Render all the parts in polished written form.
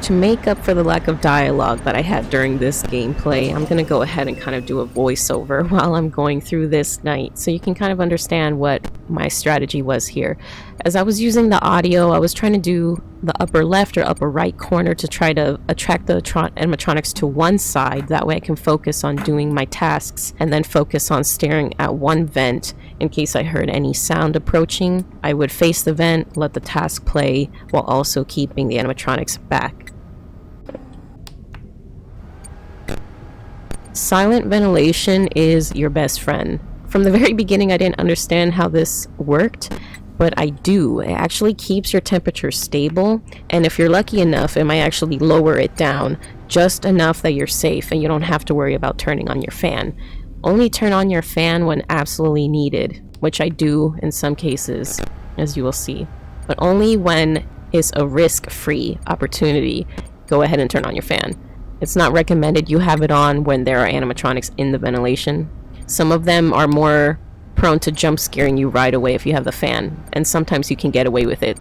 to make up for the lack of dialogue that I had during this gameplay, I'm gonna go ahead and kind of do a voiceover while I'm going through this night, so you can kind of understand what my strategy was here. As I was using the audio, I was trying to do the upper left or upper right corner to try to attract the animatronics to one side. That way I can focus on doing my tasks and then focus on staring at one vent. In case I heard any sound approaching, I would face the vent, let the task play, while also keeping the animatronics back. Silent ventilation is your best friend. From the very beginning, I didn't understand how this worked, but I do. It actually keeps your temperature stable, and if you're lucky enough, it might actually lower it down just enough that you're safe and you don't have to worry about turning on your fan. Only turn on your fan when absolutely needed, which I do in some cases, as you will see, but only when it's a risk-free opportunity. Go ahead and turn on your fan. It's not recommended you have it on when there are animatronics in the ventilation. Some of them are more prone to jump scaring you right away if you have the fan, and sometimes you can get away with it.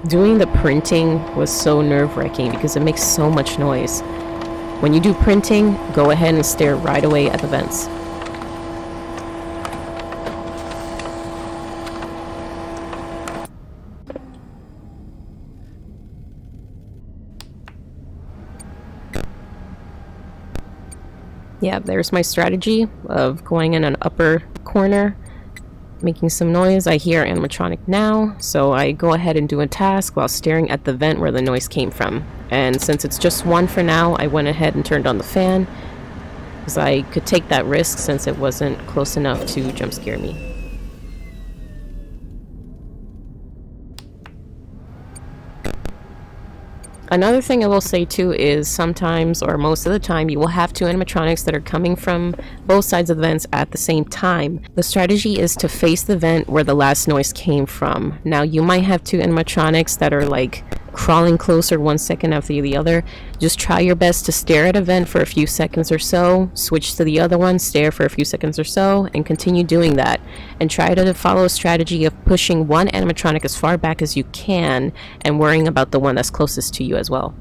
Doing the printing was so nerve-wracking because it makes so much noise. When you do printing, go ahead and stare right away at the vents. Yeah, there's my strategy of going in an upper corner, making some noise. I hear animatronic now, so I go ahead and do a task while staring at the vent where the noise came from. And since it's just one for now, I went ahead and turned on the fan, because I could take that risk since it wasn't close enough to jump scare me. Another thing I will say too is sometimes, or most of the time, you will have two animatronics that are coming from both sides of the vents at the same time. The strategy is to face the vent where the last noise came from. Now you might have two animatronics that are like crawling closer 1 second after the other. Just try your best to stare at a vent for a few seconds or so, switch to the other one, stare for a few seconds or so, and continue doing that. And try to follow a strategy of pushing one animatronic as far back as you can and worrying about the one that's closest to you as well.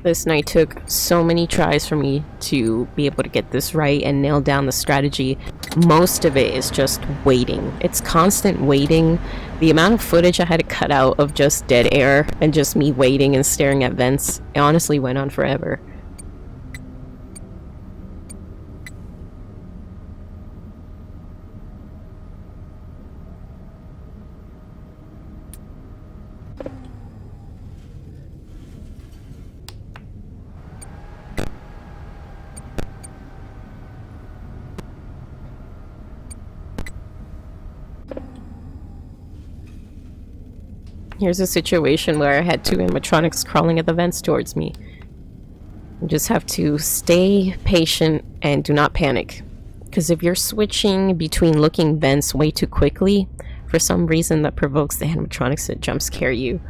This night took so many tries for me to be able to get this right and nail down the strategy. Most of it is just waiting. It's constant waiting. The amount of footage I had to cut out of just dead air and just me waiting and staring at vents, it honestly went on forever. Here's a situation where I had two animatronics crawling at the vents towards me. You just have to stay patient and do not panic. Because if you're switching between looking vents way too quickly, for some reason that provokes the animatronics to jump scare you.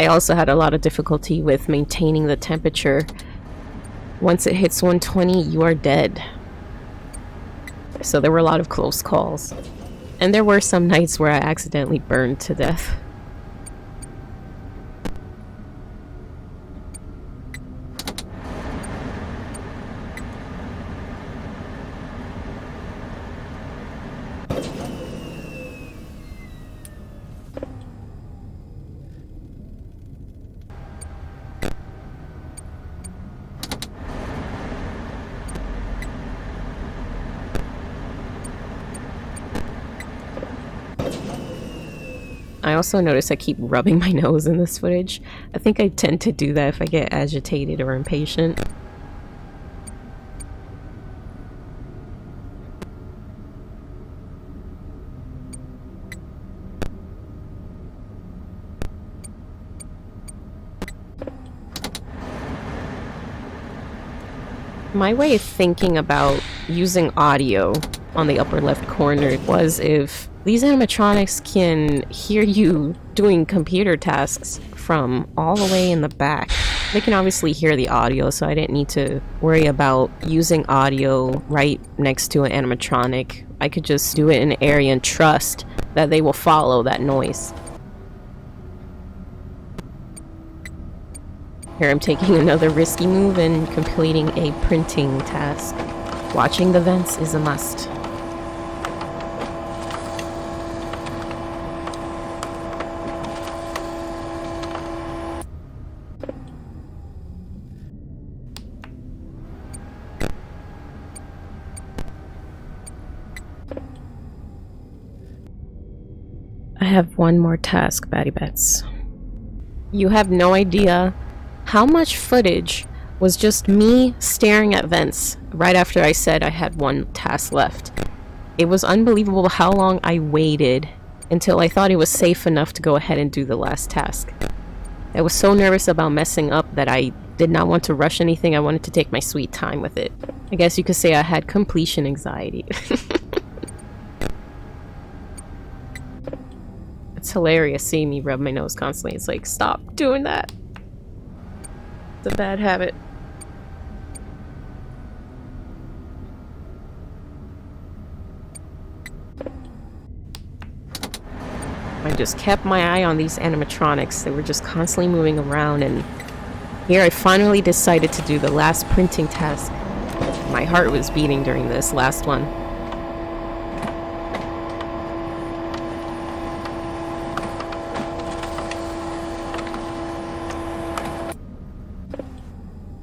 I also had a lot of difficulty with maintaining the temperature. Once it hits 120, you are dead. So there were a lot of close calls. And there were some nights where I accidentally burned to death. I also notice I keep rubbing my nose in this footage. I think I tend to do that if I get agitated or impatient. My way of thinking about using audio on the upper left corner was if these animatronics can hear you doing computer tasks from all the way in the back. They can obviously hear the audio, so I didn't need to worry about using audio right next to an animatronic. I could just do it in an area and trust that they will follow that noise. Here I'm taking another risky move and completing a printing task. Watching the vents is a must. I have one more task, Batty Bets. You have no idea how much footage was just me staring at vents right after I said I had one task left. It was unbelievable how long I waited until I thought it was safe enough to go ahead and do the last task. I was so nervous about messing up that I did not want to rush anything. I wanted to take my sweet time with it. I guess you could say I had completion anxiety. It's hilarious seeing me rub my nose constantly. It's like, stop doing that. It's a bad habit. I just kept my eye on these animatronics. They were just constantly moving around, and here I finally decided to do the last printing task. My heart was beating during this last one.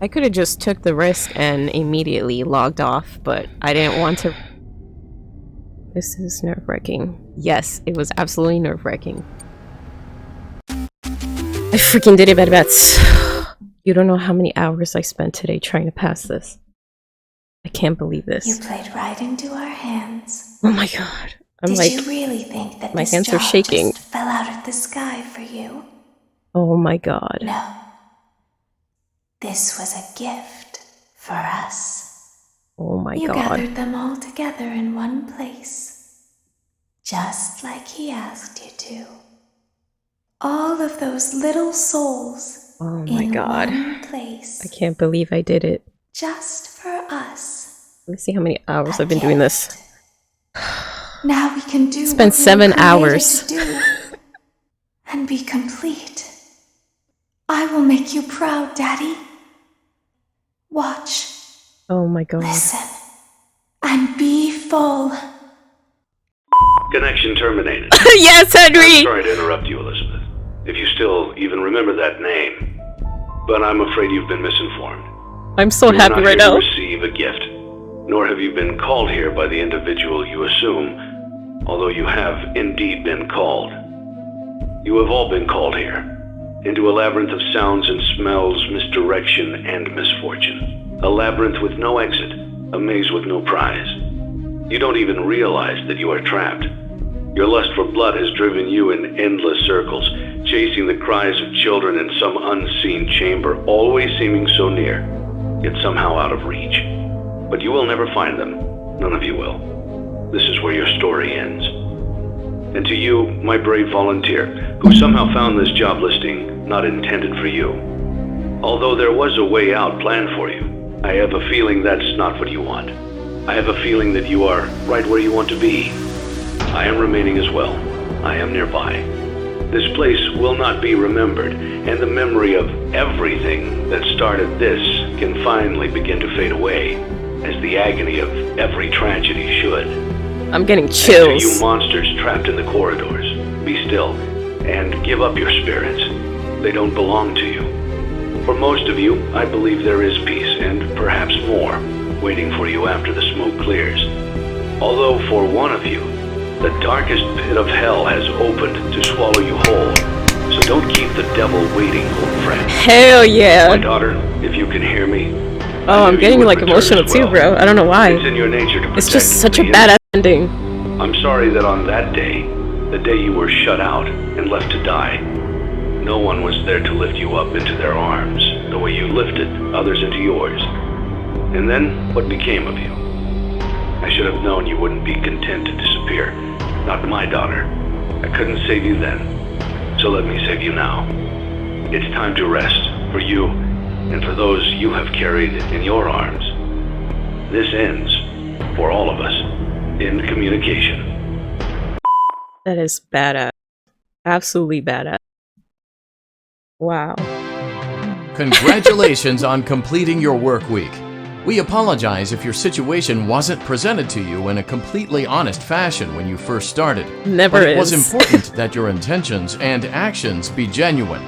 I could have just took the risk and immediately logged off, but I didn't want to. This is nerve-wracking. Yes, it was absolutely nerve-wracking. I freaking did it, Batty Bets. You don't know how many hours I spent today trying to pass this. I can't believe this. You played right into our hands. Oh my god. Did you really think that my this hands are job shaking. just fell out of the sky for you? Oh my god. No. This was a gift for us. Oh my god. You gathered them all together in one place, just like he asked you to. All of those little souls Oh my god. one place. I can't believe I did it. Just for us. Let me see how many hours I've been doing this. Now we can do Spent 7 hours. To do and be complete. I will make you proud, Daddy. Watch. Oh my god. Listen. And be full. Connection terminated. Yes, Henry! I'm sorry to interrupt you, Elizabeth. If you still even remember that name. But I'm afraid you've been misinformed. I'm so happy right now. You were not here to receive a gift. Nor have you been called here by the individual you assume, although you have indeed been called. You have all been called here. Into a labyrinth of sounds and smells, misdirection, and misfortune. A labyrinth with no exit, a maze with no prize. You don't even realize that you are trapped. Your lust for blood has driven you in endless circles, chasing the cries of children in some unseen chamber, always seeming so near, yet somehow out of reach. But you will never find them. None of you will. This is where your story ends. And to you, my brave volunteer, who somehow found this job listing not intended for you. Although there was a way out planned for you, I have a feeling that's not what you want. I have a feeling that you are right where you want to be. I am remaining as well. I am nearby. This place will not be remembered, and the memory of everything that started this can finally begin to fade away, as the agony of every tragedy should. I'm getting And chills. to you monsters trapped in the corridors, be still and give up your spirits. They don't belong to you. For most of you, I believe there is peace and perhaps more waiting for you after the smoke clears. Although for one of you, the darkest pit of hell has opened to swallow you whole. So don't keep the devil waiting, old friend. Hell yeah. My daughter, if you can hear me. Oh, I'm getting like emotional too, bro. I don't know why. It's in your nature to protect It's just such a the badass ending. I'm sorry that on that day, the day you were shut out and left to die, no one was there to lift you up into their arms, the way you lifted others into yours. And then, what became of you? I should have known you wouldn't be content to disappear. Not my daughter. I couldn't save you then, so let me save you now. It's time to rest, for you, and for those you have carried in your arms. This ends, for all of us, in communication. That is badass. Absolutely badass. Wow. Congratulations on completing your work week. We apologize if your situation wasn't presented to you in a completely honest fashion when you first started. Never but it is. was important that your intentions and actions be genuine.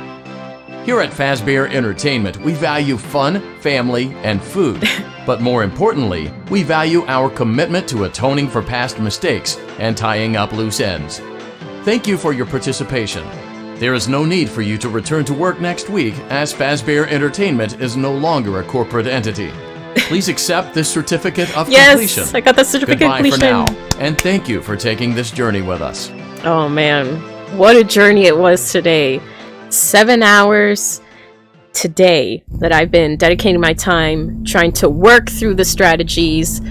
Here at Fazbear Entertainment, we value fun, family, and food. But more importantly, we value our commitment to atoning for past mistakes and tying up loose ends. Thank you for your participation. There is no need for you to return to work next week, as Fazbear Entertainment is no longer a corporate entity. Please accept this certificate of completion. Yes, I got the certificate of Goodbye completion. for now, and thank you for taking this journey with us. Oh man, what a journey it was today. 7 hours today that I've been dedicating my time trying to work through the strategies,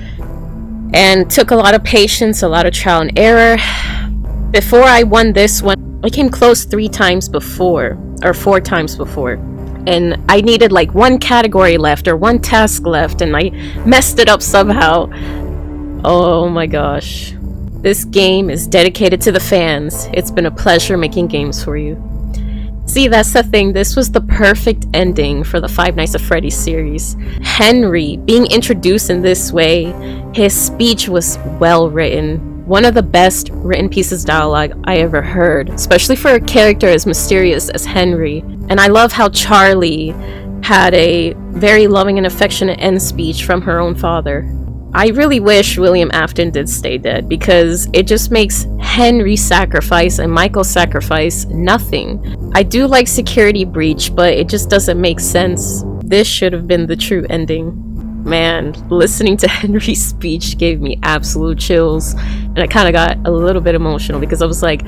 and took a lot of patience, a lot of trial and error. Before I won this one, I came close 3 times before, or 4 times before, and I needed like 1 category left or 1 task left, and I messed it up somehow. Oh my gosh. This game is dedicated to the fans. It's been a pleasure making games for you. See, that's the thing. This was the perfect ending for the Five Nights at Freddy's series. Henry being introduced in this way, his speech was well written. One of the best written pieces of dialogue I ever heard, especially for a character as mysterious as Henry. And I love how Charlie had a very loving and affectionate end speech from her own father. I really wish William Afton did stay dead, because it just makes Henry's sacrifice and Michael's sacrifice nothing. I do like Security Breach, but it just doesn't make sense. This should have been the true ending. Man, listening to Henry's speech gave me absolute chills, and I kind of got a little bit emotional because I was like,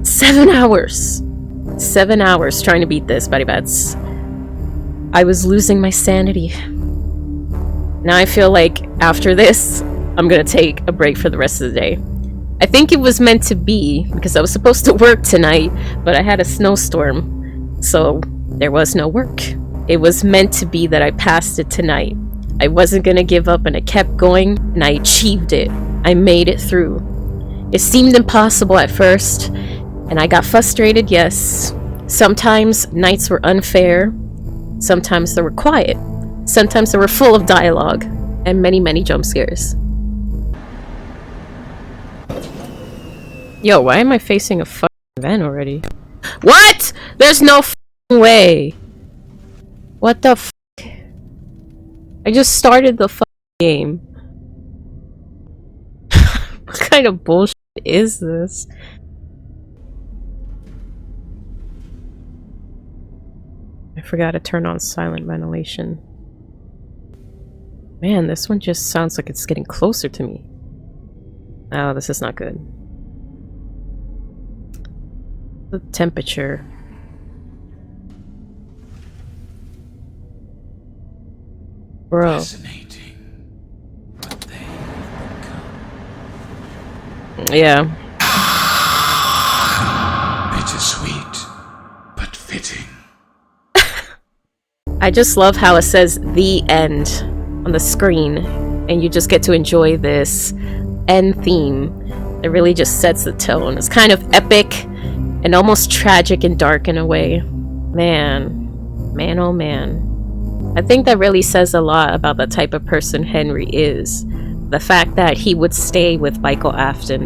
7 hours! 7 hours trying to beat this, Betty Bats. I was losing my sanity. Now I feel like after this, I'm gonna take a break for the rest of the day. I think it was meant to be, because I was supposed to work tonight, but I had a snowstorm, so there was no work. It was meant to be that I passed it tonight. I wasn't gonna give up, and I kept going, and I achieved it. I made it through. It seemed impossible at first, and I got frustrated, yes. Sometimes nights were unfair, sometimes they were quiet. Sometimes they were full of dialogue and many, many jump scares. Yo, why am I facing a fucking van already? What? There's no fucking way. What the fuck? I just started the fucking game. What kind of bullshit is this? I forgot to turn on silent ventilation. Man, this one just sounds like it's getting closer to me. Oh, this is not good. The temperature. Bro. Fascinating. But they come. Yeah. Bittersweet, but fitting. I just love how it says "the end" on the screen, and you just get to enjoy this end theme. It really just sets the tone. It's kind of epic and almost tragic and dark in a way. Man, oh man. I think that really says a lot about the type of person Henry is. The fact that he would stay with Michael Afton.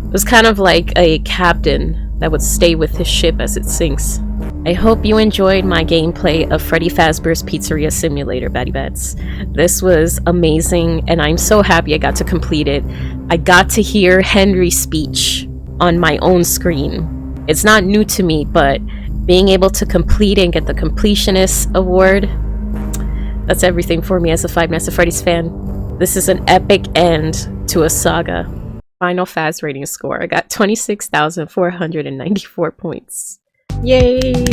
It was kind of like a captain that would stay with his ship as it sinks. I hope you enjoyed my gameplay of Freddy Fazbear's Pizzeria Simulator, Batty Bats. This was amazing, and I'm so happy I got to complete it. I got to hear Henry's speech on my own screen. It's not new to me, but being able to complete it and get the Completionist Award, that's everything for me as a Five Nights at Freddy's fan. This is an epic end to a saga. Final Faz rating score. I got 26,494 points. Yay!